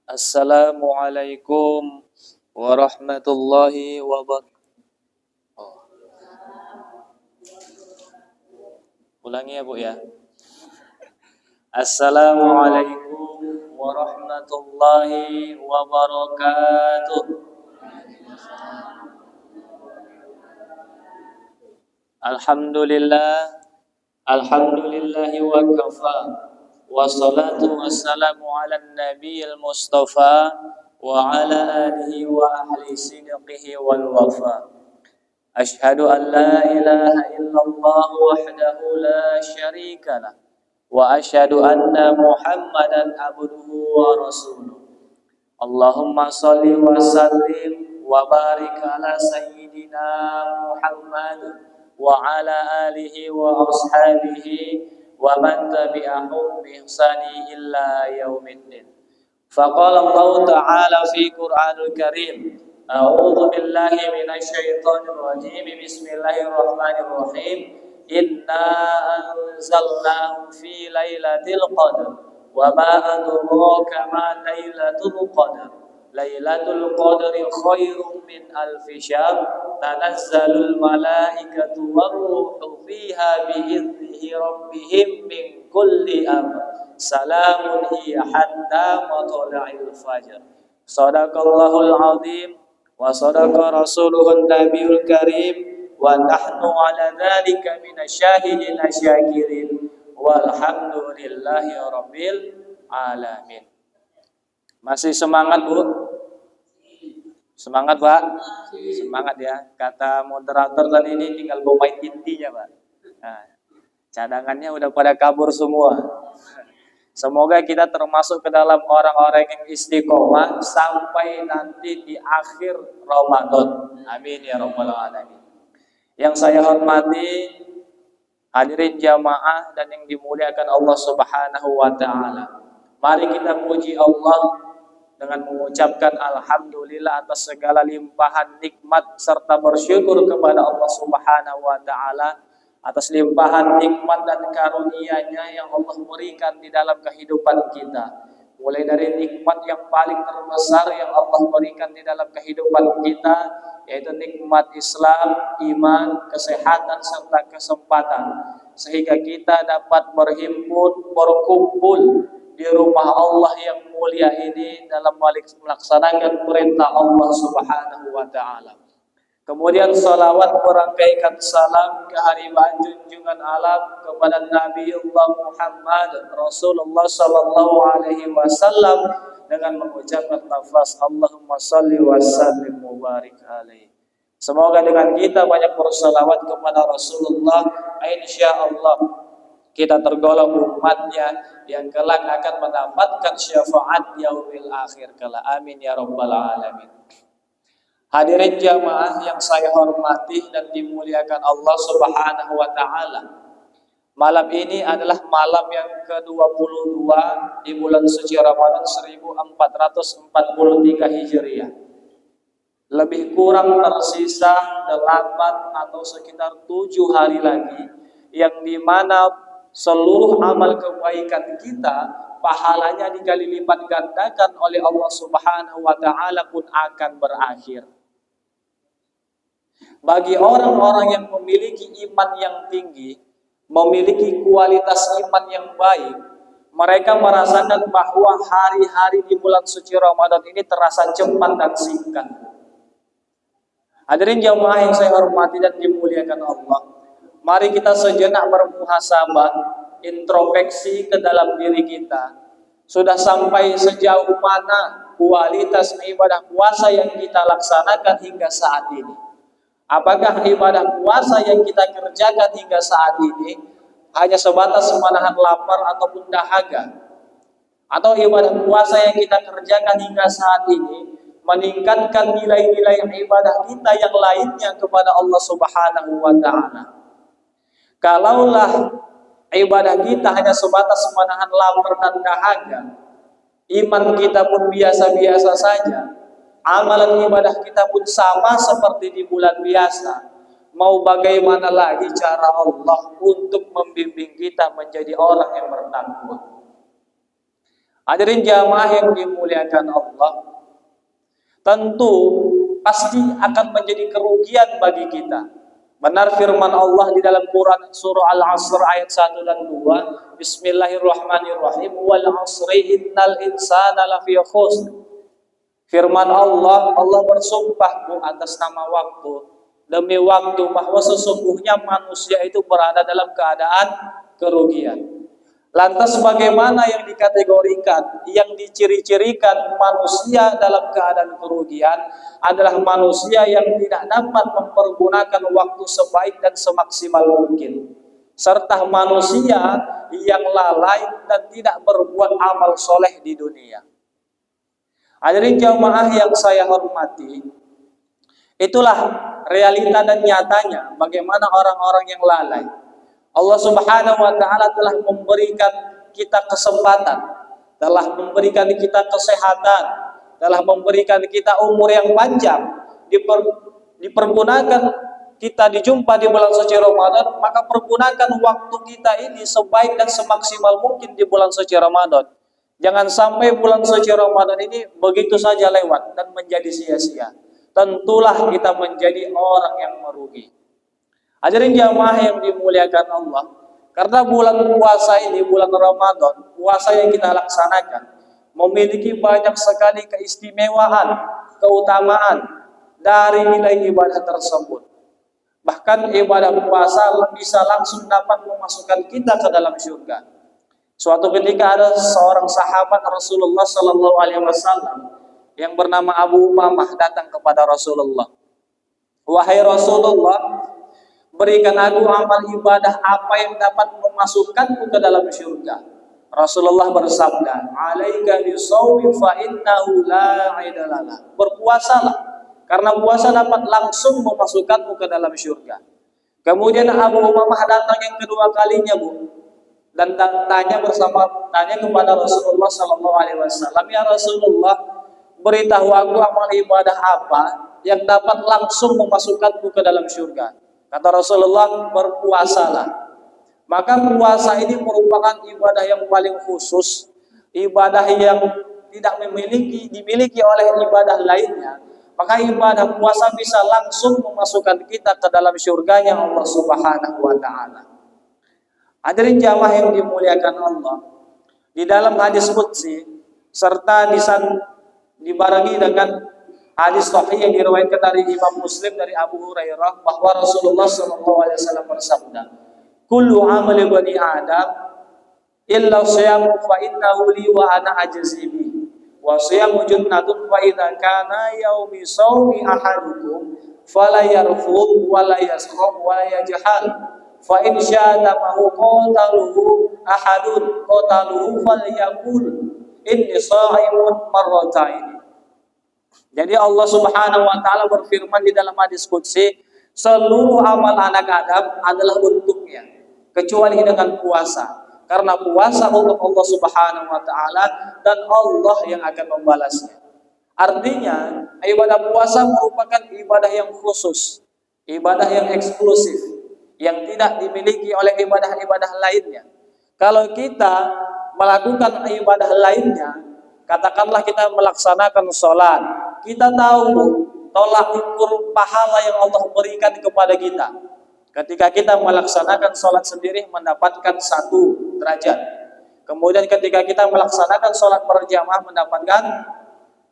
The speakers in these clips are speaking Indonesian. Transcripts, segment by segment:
Assalamualaikum warahmatullahi wabarakatuh. Oh, ulangi ya Bu ya. Assalamualaikum warahmatullahi wabarakatuh. Alhamdulillah, alhamdulillahi wa kafa. Wassalatu wassalamu ala nabiyil mustafa wa ala alihi wa ahli sidqihi wal wafa. Ashhadu an la ilaha illallah wahdahu la syarika lah wa ashhadu anna Muhammadan abduhu wa rasuluh. Allahumma shalli wa sallim wa barik ala sayyidina Muhammad wa ala alihi wa ashabihi wa man tabi'ahum bi ihsani illa yaumiddin. Faqala Allah Ta'ala fi Qur'anul Karim, a'udzu billahi minasy syaithanir rajim. Bismillahirrahmanirrahim. Inna anzalnahu fi lailatul qadar wa ma adraka ma lailatul qadar. Lailatul qadri khairum min alfi syahr. Tanazzalul malaikatu warruhu fiha bi'idznihi rabbihim min kulli amr. Salamun hiya hatta matla'il fajr. Shadaqallahul azim wa shadaqa rasuluhun nabiyul karim wa nahnu ala dzalika minasyahidin asyakirin walhamdulillahi rabbil alamin. Masih semangat Bu? Semangat Pak? Semangat ya. Kata moderator tadi ini tinggal pemain intinya Pak. Nah, cadangannya udah pada kabur semua. Semoga kita termasuk ke dalam orang-orang yang istiqomah sampai nanti di akhir Ramadan. Amin ya rabbal alamin. Yang saya hormati hadirin jamaah dan yang dimuliakan Allah Subhanahu wa taala. Mari kita puji Allah dengan mengucapkan alhamdulillah atas segala limpahan nikmat serta bersyukur kepada Allah Subhanahu wa taala atas limpahan nikmat dan karunia-Nya yang Allah berikan di dalam kehidupan kita. Mulai dari nikmat yang paling terbesar yang Allah berikan di dalam kehidupan kita, yaitu nikmat Islam, iman, kesehatan serta kesempatan, sehingga kita dapat berhimpun, berkumpul di rumah Allah yang mulia ini dalam melaksanakan perintah Allah Subhanahu wa taala. Kemudian salawat merangkaikan salam kehariban junjungan alam kepada Nabiullah Muhammad Rasulullah sallallahu alaihi wasallam dengan mengucapkan lafaz Allahumma shalli wa sallim mubarik alaihi. Semoga dengan kita banyak bersalawat kepada Rasulullah, insyaallah kita tergolong umatnya yang kelak akan mendapatkan syafaat yaumil akhir kala. Amin ya rabbal alamin. Hadirin jamaah yang saya hormati dan dimuliakan Allah Subhanahu wa taala. Malam ini adalah malam yang ke-22 di bulan suci Ramadan 1443 Hijriah. Lebih kurang tersisa 8 atau sekitar 7 hari lagi, yang dimana seluruh amal kebaikan kita pahalanya dikali lipat gandakan oleh Allah Subhanahu wa taala pun akan berakhir. Bagi orang-orang yang memiliki iman yang tinggi, memiliki kualitas iman yang baik, mereka merasakan bahwa hari-hari di bulan suci Ramadan ini terasa cepat dan singkat. Hadirin jamaah yang saya hormati dan dimuliakan Allah, mari kita sejenak bermuhasabah, introspeksi ke dalam diri kita. Sudah sampai sejauh mana kualitas ibadah puasa yang kita laksanakan hingga saat ini? Apakah ibadah puasa yang kita kerjakan hingga saat ini hanya sebatas menahan lapar ataupun dahaga? Atau ibadah puasa yang kita kerjakan hingga saat ini meningkatkan nilai-nilai ibadah kita yang lainnya kepada Allah Subhanahu wa taala? Kalaulah ibadah kita hanya sebatas menahan lapar dan dahaga, iman kita pun biasa-biasa saja, amalan ibadah kita pun sama seperti di bulan biasa, mau bagaimana lagi cara Allah untuk membimbing kita menjadi orang yang bertakwa? Hadirin jamaah yang dimuliakan Allah, tentu pasti akan menjadi kerugian bagi kita. Benar firman Allah di dalam Quran surah Al-Asr ayat 1 dan 2, Bismillahirrahmanirrahim, wal 'asri innal insana lafi khusr. Firman Allah, Allah bersumpah atas nama waktu, demi waktu, bahwa sesungguhnya manusia itu berada dalam keadaan kerugian. Lantas bagaimana yang dikategorikan, yang diciri-cirikan manusia dalam keadaan kerugian adalah manusia yang tidak dapat mempergunakan waktu sebaik dan semaksimal mungkin, serta manusia yang lalai dan tidak berbuat amal soleh di dunia. Hadirin jamaah yang saya hormati, itulah realita dan nyatanya bagaimana orang-orang yang lalai. Allah Subhanahu wa taala telah memberikan kita kesempatan, telah memberikan kita kesehatan, telah memberikan kita umur yang panjang, dipergunakan kita dijumpa di bulan suci Ramadan, maka pergunakan waktu kita ini sebaik dan semaksimal mungkin di bulan suci Ramadan. Jangan sampai bulan suci Ramadan ini begitu saja lewat dan menjadi sia-sia. Tentulah kita menjadi orang yang merugi. Hadirin jamaah yang dimuliakan Allah, karena bulan puasa ini, bulan Ramadan, puasa yang kita laksanakan memiliki banyak sekali keistimewaan, keutamaan dari nilai ibadah tersebut. Bahkan ibadah puasa bisa langsung dapat memasukkan kita ke dalam surga. Suatu ketika ada seorang sahabat Rasulullah Sallallahu Alaihi Wasallam yang bernama Abu Umamah datang kepada Rasulullah. Wahai Rasulullah, berikan aku amal ibadah apa yang dapat memasukkanku ke dalam surga. Rasulullah bersabda, alaika bisawmi fa innahu la idalala. Berpuasalah, karena puasa dapat langsung memasukkanmu ke dalam surga. Kemudian Abu Umamah datang yang kedua kalinya, dan tanya kepada Rasulullah Sallallahu Alaihi Wasallam, ya Rasulullah, beritahu aku amal ibadah apa yang dapat langsung memasukkanku ke dalam surga. Kata Rasulullah, berpuasalah. Maka puasa ini merupakan ibadah yang paling khusus, ibadah yang tidak dimiliki oleh ibadah lainnya. Maka ibadah puasa bisa langsung memasukkan kita ke dalam surganya Allah Subhanahu wa taala. Hadirin jamaah yang dimuliakan Allah, di dalam hadis qudsi serta dibarengi dengan hadis sahih yang diriwayatkan dari Imam Muslim dari Abu Hurairah bahwa Rasulullah sallallahu alaihi wasallam bersabda, "Kullu amali bani Adam illa shayamu fa innahu li wa ana ajzi bi. Wa shayamu junnatun fa idza kana yaumi shaumi ahadukum fala yarfud wa la yaskhab wa la yajhal. Fa in syatamahu qataluhu ahadun qataluhu falyaqul inni sha'imun marrataini." Jadi Allah Subhanahu wa taala berfirman di dalam hadis qudsi, seluruh amal anak Adam adalah untuknya kecuali dengan puasa. Karena puasa untuk Allah Subhanahu wa taala dan Allah yang akan membalasnya. Artinya, ibadah puasa merupakan ibadah yang khusus, ibadah yang eksklusif, yang tidak dimiliki oleh ibadah-ibadah lainnya. Kalau kita melakukan ibadah lainnya, katakanlah kita melaksanakan sholat, kita tahu tolak ukur pahala yang Allah berikan kepada kita. Ketika kita melaksanakan sholat sendiri mendapatkan 1 derajat. Kemudian ketika kita melaksanakan sholat berjamaah mendapatkan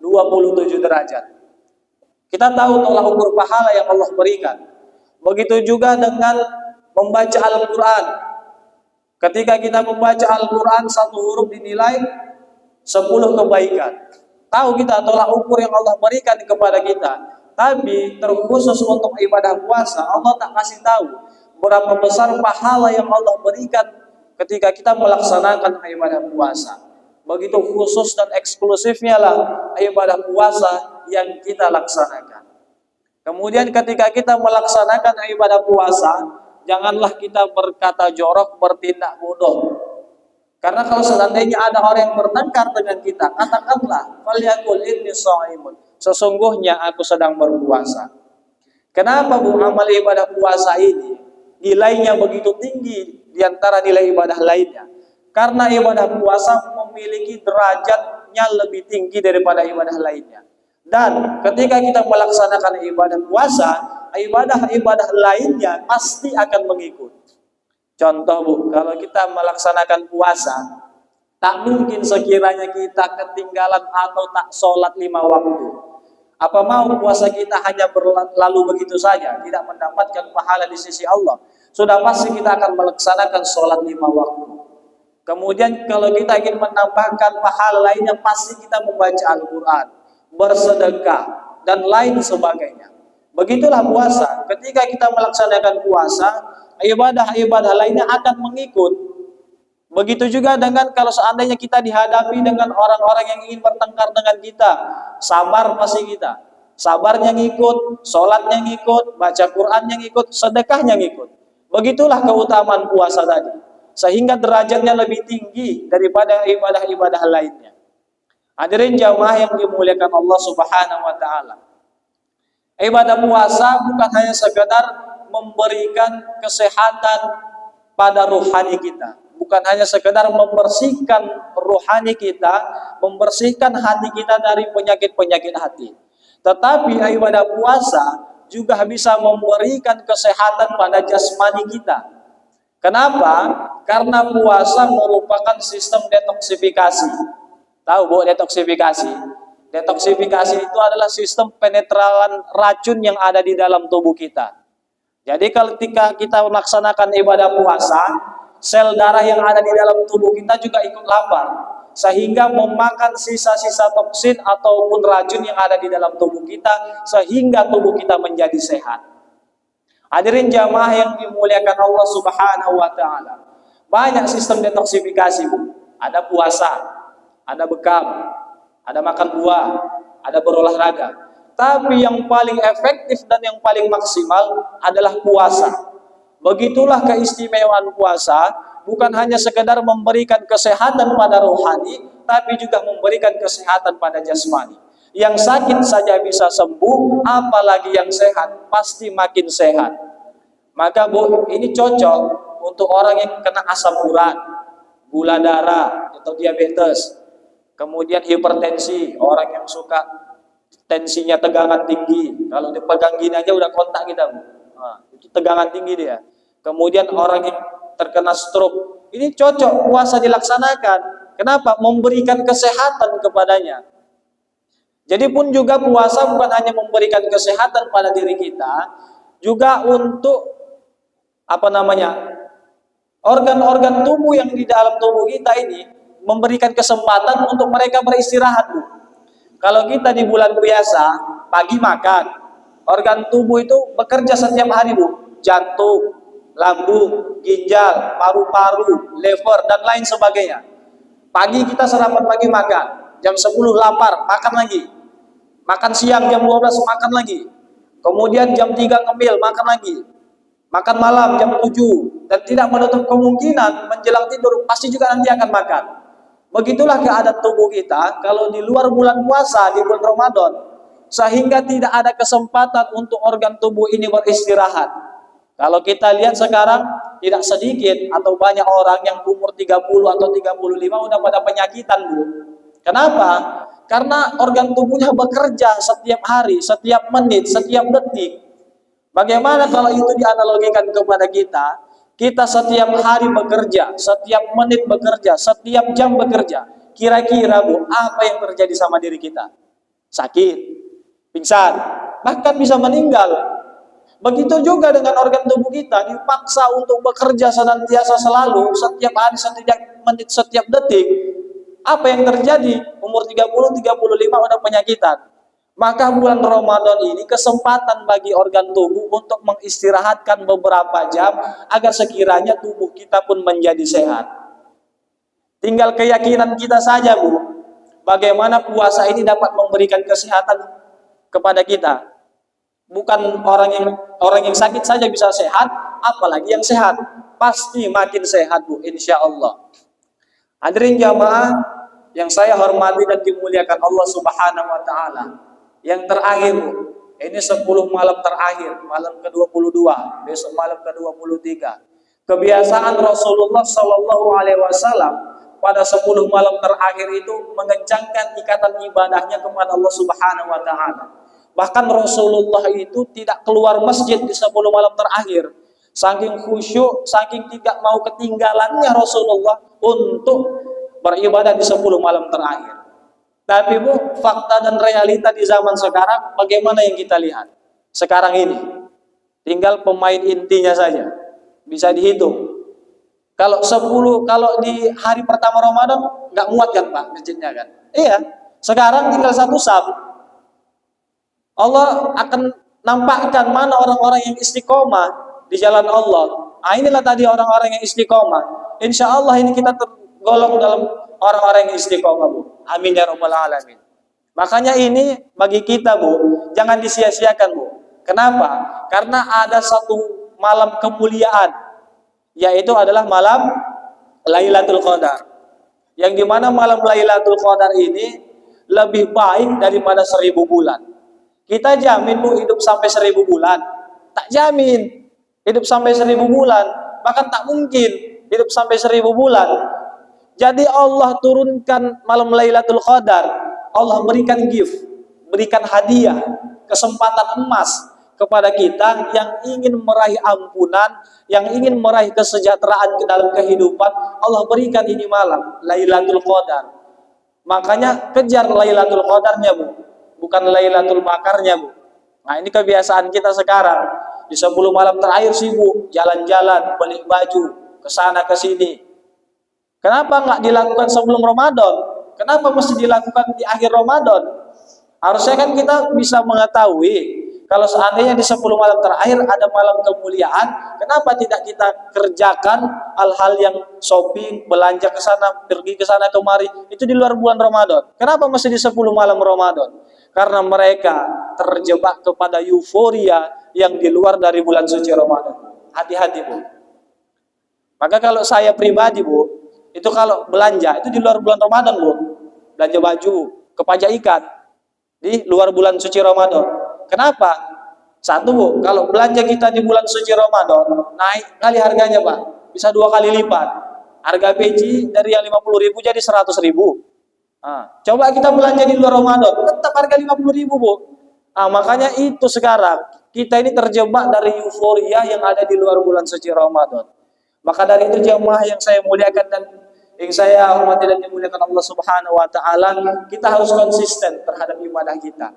27 derajat. Kita tahu tolak ukur pahala yang Allah berikan. Begitu juga dengan membaca Al-Quran. Ketika kita membaca Al-Quran, 1 huruf dinilai 10 kebaikan. Tahu kita tolak ukur yang Allah berikan kepada kita. Tapi terkhusus untuk ibadah puasa, Allah tak kasih tahu berapa besar pahala yang Allah berikan ketika kita melaksanakan ibadah puasa. Begitu khusus dan eksklusifnya lah ibadah puasa yang kita laksanakan. Kemudian ketika kita melaksanakan ibadah puasa, janganlah kita berkata jorok, bertindak bodoh. Karena kalau seandainya ada orang yang bertengkar dengan kita, katakanlah, "Falyaqul inni shaimun." Sesungguhnya aku sedang berpuasa. Kenapa amal ibadah puasa ini nilainya begitu tinggi di antara nilai ibadah lainnya? Karena ibadah puasa memiliki derajatnya lebih tinggi daripada ibadah lainnya. Dan ketika kita melaksanakan ibadah puasa, ibadah-ibadah lainnya pasti akan mengikut. Contoh Bu, kalau kita melaksanakan puasa, tak mungkin sekiranya kita ketinggalan atau tak sholat 5 waktu. Apa mau puasa kita hanya berlalu begitu saja, tidak mendapatkan pahala di sisi Allah? Sudah pasti kita akan melaksanakan sholat 5 waktu. Kemudian kalau kita ingin menambahkan pahala lainnya, pasti kita membaca Al-Quran, bersedekah, dan lain sebagainya. Begitulah puasa. Ketika kita melaksanakan puasa, ibadah-ibadah lainnya akan mengikut. Begitu juga dengan kalau seandainya kita dihadapi dengan orang-orang yang ingin bertengkar dengan kita, sabar pasti kita. Sabarnya ngikut, sholatnya ngikut, baca Qurannya ngikut, sedekahnya ngikut. Begitulah keutamaan puasa tadi. Sehingga derajatnya lebih tinggi daripada ibadah-ibadah lainnya. Hadirin jamaah yang dimuliakan Allah Subhanahu wa taala. Ibadah puasa bukan hanya sekedar memberikan kesehatan pada rohani kita, bukan hanya sekedar membersihkan rohani kita, membersihkan hati kita dari penyakit-penyakit hati. Tetapi ibadah puasa juga bisa memberikan kesehatan pada jasmani kita. Kenapa? Karena puasa merupakan sistem detoksifikasi. Tahu Bu detoksifikasi? Detoksifikasi itu adalah sistem penetralan racun yang ada di dalam tubuh kita. Jadi ketika kita melaksanakan ibadah puasa, sel darah yang ada di dalam tubuh kita juga ikut lapar, sehingga memakan sisa-sisa toksin ataupun racun yang ada di dalam tubuh kita, sehingga tubuh kita menjadi sehat. Hadirin jamaah yang dimuliakan Allah Subhanahu wa taala. Banyak sistem detoksifikasi, Bu. Ada puasa, ada bekam, ada makan buah, ada berolahraga. Tapi yang paling efektif dan yang paling maksimal adalah puasa. Begitulah keistimewaan puasa, bukan hanya sekedar memberikan kesehatan pada rohani, tapi juga memberikan kesehatan pada jasmani. Yang sakit saja bisa sembuh, apalagi yang sehat pasti makin sehat. Maka Bu, ini cocok untuk orang yang kena asam urat, gula darah atau diabetes, kemudian hipertensi, orang yang suka tensinya tegangan tinggi, kalau dipegang gini aja udah kontak kita Bu. Nah, itu tegangan tinggi dia. Kemudian orang yang terkena stroke, ini cocok puasa dilaksanakan. Kenapa? Memberikan kesehatan kepadanya. Jadi pun juga puasa bukan hanya memberikan kesehatan pada diri kita, juga untuk organ-organ tubuh yang di dalam tubuh kita ini memberikan kesempatan untuk mereka beristirahat, Bu. Kalau kita di bulan biasa pagi makan, organ tubuh itu bekerja setiap hari, Bu. Jantung, lambung, ginjal, paru-paru, lever dan lain sebagainya. Pagi kita sarapan pagi makan, jam 10 lapar, makan lagi. Makan siang jam 12 makan lagi. Kemudian jam 3 ngemil, makan lagi. Makan malam jam 7 dan tidak menutup kemungkinan menjelang tidur pasti juga nanti akan makan. Begitulah keadaan tubuh kita kalau di luar bulan puasa, di bulan Ramadan, sehingga tidak ada kesempatan untuk organ tubuh ini beristirahat. Kalau kita lihat sekarang tidak sedikit atau banyak orang yang umur 30 atau 35 udah pada penyakitan, Bu. Kenapa? Karena organ tubuhnya bekerja setiap hari, setiap menit, setiap detik. Bagaimana kalau itu dianalogikan kepada kita? Kita setiap hari bekerja, setiap menit bekerja, setiap jam bekerja. Kira-kira Bu, apa yang terjadi sama diri kita? Sakit, pingsan, bahkan bisa meninggal. Begitu juga dengan organ tubuh kita, dipaksa untuk bekerja senantiasa selalu, setiap hari, setiap menit, setiap detik. Apa yang terjadi? Umur 30, 35 udah penyakitan. Maka bulan Ramadan ini kesempatan bagi organ tubuh untuk mengistirahatkan beberapa jam agar sekiranya tubuh kita pun menjadi sehat. Tinggal keyakinan kita saja, Bu. Bagaimana puasa ini dapat memberikan kesehatan kepada kita. Bukan orang yang sakit saja bisa sehat, apalagi yang sehat. Pasti makin sehat, Bu, insya Allah. Hadirin jamaah yang saya hormati dan dimuliakan Allah Subhanahu wa taala. Yang terakhir, Bu, ini 10 malam terakhir, malam ke-22, besok malam ke-23. Kebiasaan Rasulullah Shallallahu Alaihi Wasallam pada 10 malam terakhir itu mengencangkan ikatan ibadahnya kepada Allah Subhanahu Wa Taala. Bahkan Rasulullah itu tidak keluar masjid di 10 malam terakhir. Saking khusyuk, saking tidak mau ketinggalannya Rasulullah untuk beribadah di 10 malam terakhir. Tapi Bu, fakta dan realita di zaman sekarang bagaimana yang kita lihat? Sekarang ini tinggal pemain intinya saja bisa dihitung. Kalau 10, kalau di hari pertama Ramadan nggak muat kan Pak masjidnya kan? Iya. Sekarang tinggal satu sab. Allah akan nampakkan mana orang-orang yang istiqomah di jalan Allah. Nah, inilah tadi orang-orang yang istiqomah. Insya Allah ini kita tergolong dalam orang-orang yang istiqomah, Bu. Amin ya rabbal alamin. Makanya ini bagi kita, Bu, jangan disia-siakan, Bu. Kenapa? Karena ada satu malam kemuliaan, yaitu adalah malam Lailatul Qadar. Yang dimana malam Lailatul Qadar ini lebih baik daripada 1000 bulan. Kita jamin Bu hidup sampai 1000 bulan? Tak jamin hidup sampai 1000 bulan. Bahkan tak mungkin hidup sampai 1000 bulan. Jadi Allah turunkan malam Lailatul Qadar. Allah berikan gift, berikan hadiah, kesempatan emas kepada kita yang ingin meraih ampunan, yang ingin meraih kesejahteraan ke dalam kehidupan. Allah berikan ini malam Lailatul Qadar. Makanya kejar Lailatul Qadarnya, Bu, bukan Lailatul Makarnya, Bu. Nah, ini kebiasaan kita sekarang. Di 10 malam terakhir sibuk jalan-jalan, beli baju, ke sana ke sini. Kenapa nggak dilakukan sebelum Ramadan? Kenapa mesti dilakukan di akhir Ramadan? Harusnya kan kita bisa mengetahui kalau seandainya di 10 malam terakhir ada malam kemuliaan, kenapa tidak kita kerjakan hal-hal yang shopping, belanja ke sana, pergi ke sana kemari, itu di luar bulan Ramadan. Kenapa mesti di 10 malam Ramadan? Karena mereka terjebak kepada euforia yang di luar dari bulan suci Ramadan. Hati-hati, Bu. Maka kalau saya pribadi, Bu, itu kalau belanja itu di luar bulan Ramadan, Bu. Belanja baju, kepaja ikat di luar bulan suci Ramadan. Kenapa? Satu, Bu, kalau belanja kita di bulan suci Ramadan naik kali harganya, Pak. Bisa 2 kali lipat. Harga peci dari yang 50.000 jadi 100.000. Nah, coba kita belanja di luar Ramadan, tetap harga 50.000, Bu. Nah, makanya itu sekarang kita ini terjebak dari euforia yang ada di luar bulan suci Ramadan. Maka dari itu jemaah yang saya muliakan dan yang saya hormati dan dimuliakan Allah Subhanahu Wa Taala, kita harus konsisten terhadap ibadah kita.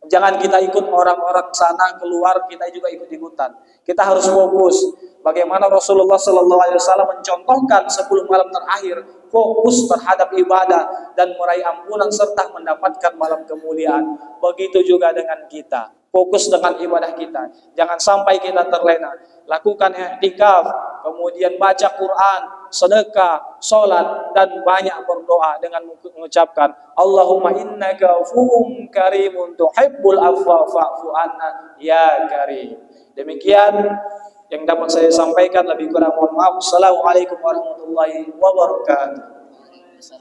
Jangan kita ikut orang-orang sana keluar, kita juga ikut-ikutan. Kita harus fokus. Bagaimana Rasulullah Sallallahu Alaihi Wasallam mencontohkan 10 malam terakhir, fokus terhadap ibadah dan meraih ampunan serta mendapatkan malam kemuliaan. Begitu juga dengan kita. Fokus dengan ibadah kita. Jangan sampai kita terlena. Lakukan i'tikaf, kemudian baca Quran, sedekah, sholat, dan banyak berdoa dengan mengucapkan Allahumma innaka afuwwun karimun tuhibbul afwa fa'fu anna ya karim. Demikian yang dapat saya sampaikan, lebih kurang mohon maaf. Assalamualaikum warahmatullahi wabarakatuh.